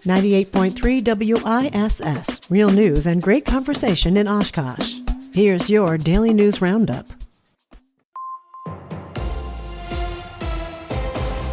98.3 WISS. Real news and great conversation in Oshkosh. Here's your Daily News Roundup.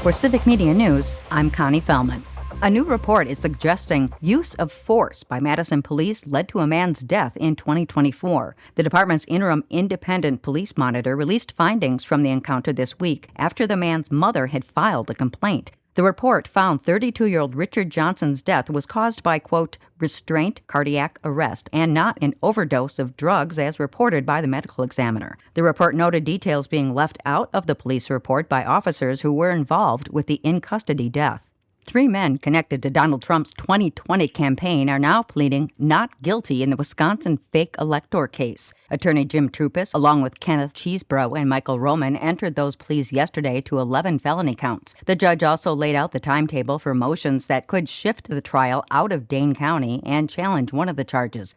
For Civic Media News, I'm Connie Fellman. A new report is suggesting use of force by Madison police led to a man's death in 2024. The department's interim independent police monitor released findings from the encounter this week after the man's mother had filed a complaint. The report found 32-year-old Richard Johnson's death was caused by, quote, restraint, cardiac arrest, and not an overdose of drugs as reported by the medical examiner. The report noted details being left out of the police report by officers who were involved with the in-custody death. 3 men connected to Donald Trump's 2020 campaign are now pleading not guilty in the Wisconsin fake elector case. Attorney Jim Trupis, along with Kenneth Cheesebro and Michael Roman, entered those pleas yesterday to 11 felony counts. The judge also laid out the timetable for motions that could shift the trial out of Dane County and challenge one of the charges.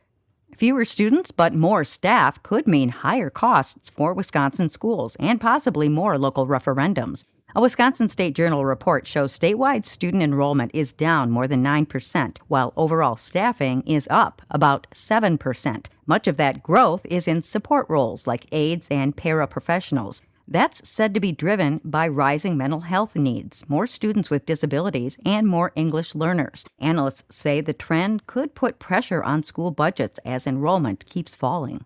Fewer students but more staff could mean higher costs for Wisconsin schools and possibly more local referendums. A Wisconsin State Journal report shows statewide student enrollment is down more than 9%, while overall staffing is up about 7%. Much of that growth is in support roles like aides and paraprofessionals. That's said to be driven by rising mental health needs, more students with disabilities, and more English learners. Analysts say the trend could put pressure on school budgets as enrollment keeps falling.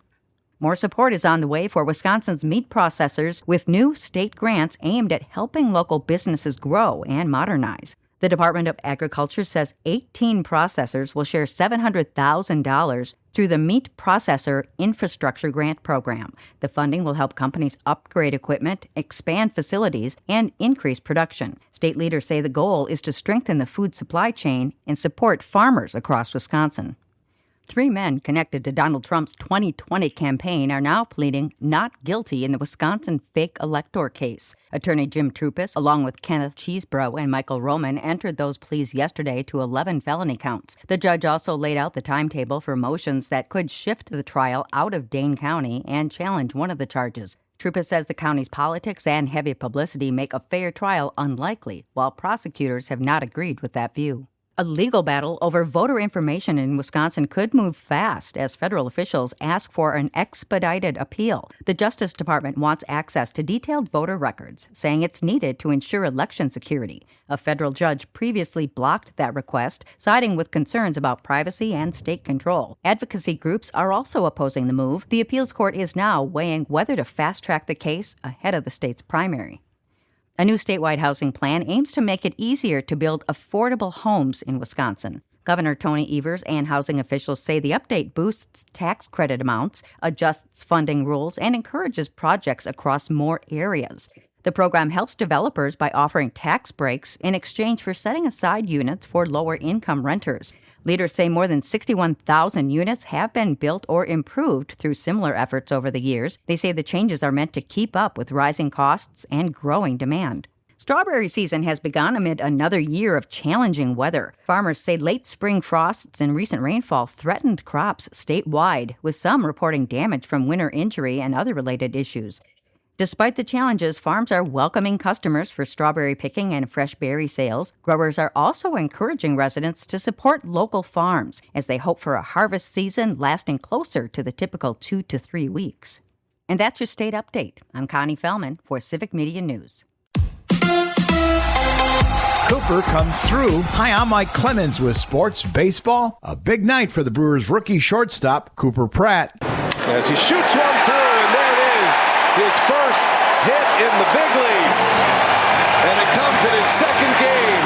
More support is on the way for Wisconsin's meat processors with new state grants aimed at helping local businesses grow and modernize. The Department of Agriculture says 18 processors will share $700,000 through the Meat Processor Infrastructure Grant Program. The funding will help companies upgrade equipment, expand facilities, and increase production. State leaders say the goal is to strengthen the food supply chain and support farmers across Wisconsin. 3 men connected to Donald Trump's 2020 campaign are now pleading not guilty in the Wisconsin fake elector case. Attorney Jim Trupis, along with Kenneth Cheesebro and Michael Roman, entered those pleas yesterday to 11 felony counts. The judge also laid out the timetable for motions that could shift the trial out of Dane County and challenge one of the charges. Trupis says the county's politics and heavy publicity make a fair trial unlikely, while prosecutors have not agreed with that view. A legal battle over voter information in Wisconsin could move fast as federal officials ask for an expedited appeal. The Justice Department wants access to detailed voter records, saying it's needed to ensure election security. A federal judge previously blocked that request, siding with concerns about privacy and state control. Advocacy groups are also opposing the move. The appeals court is now weighing whether to fast-track the case ahead of the state's primary. A new statewide housing plan aims to make it easier to build affordable homes in Wisconsin. Governor Tony Evers and housing officials say the update boosts tax credit amounts, adjusts funding rules, and encourages projects across more areas. The program helps developers by offering tax breaks in exchange for setting aside units for lower-income renters. Leaders say more than 61,000 units have been built or improved through similar efforts over the years. They say the changes are meant to keep up with rising costs and growing demand. Strawberry season has begun amid another year of challenging weather. Farmers say late spring frosts and recent rainfall threatened crops statewide, with some reporting damage from winter injury and other related issues. Despite the challenges, farms are welcoming customers for strawberry picking and fresh berry sales. Growers are also encouraging residents to support local farms as they hope for a harvest season lasting closer to the typical 2 to 3 weeks. And that's your state update. I'm Connie Fellman for Civic Media News. Cooper comes through. Hi, I'm Mike Clemens with Sports Baseball. A big night for the Brewers' rookie shortstop, Cooper Pratt. As he shoots one through, and there it is. His first hit in the big leagues. And it comes in his second game.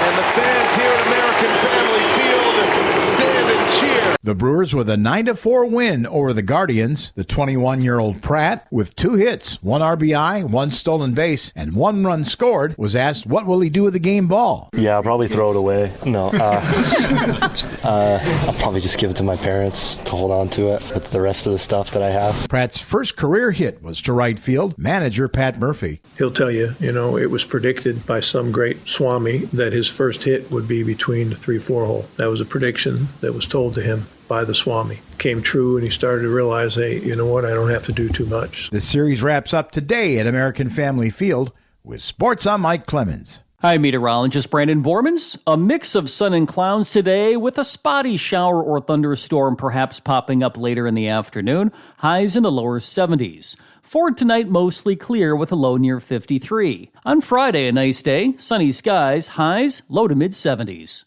And the fans here at American Family Field stand and cheer. The Brewers with a 9-4 win over the Guardians. The 21-year-old Pratt, with 2 hits, 1 RBI, 1 stolen base, and 1 run scored, was asked what will he do with the game ball. Yeah, I'll probably throw it away. No. I'll probably just give it to my parents to hold on to it with the rest of the stuff that I have. Pratt's first career hit was to right field. Manager Pat Murphy. He'll tell you, it was predicted by some great Swami that his first hit would be between the 3-4 hole. That was a prediction that was told to him by the Swami. Came true, and he started to realize, hey, you know what, I don't have to do too much. The series wraps up today at American Family Field. With sports, I'm Mike Clemens. Hi, meteorologist Brandon Bormans. A mix of sun and clouds today with a spotty shower or thunderstorm perhaps popping up later in the afternoon. Highs in the lower 70s. For tonight, mostly clear with a low near 53. On Friday, a nice day, sunny skies, highs low to mid 70s.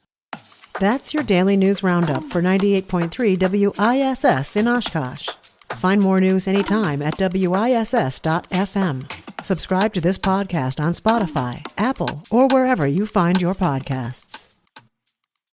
That's your daily news roundup for 98.3 WISS in Oshkosh. Find more news anytime at WISS.FM. Subscribe to this podcast on Spotify, Apple, or wherever you find your podcasts.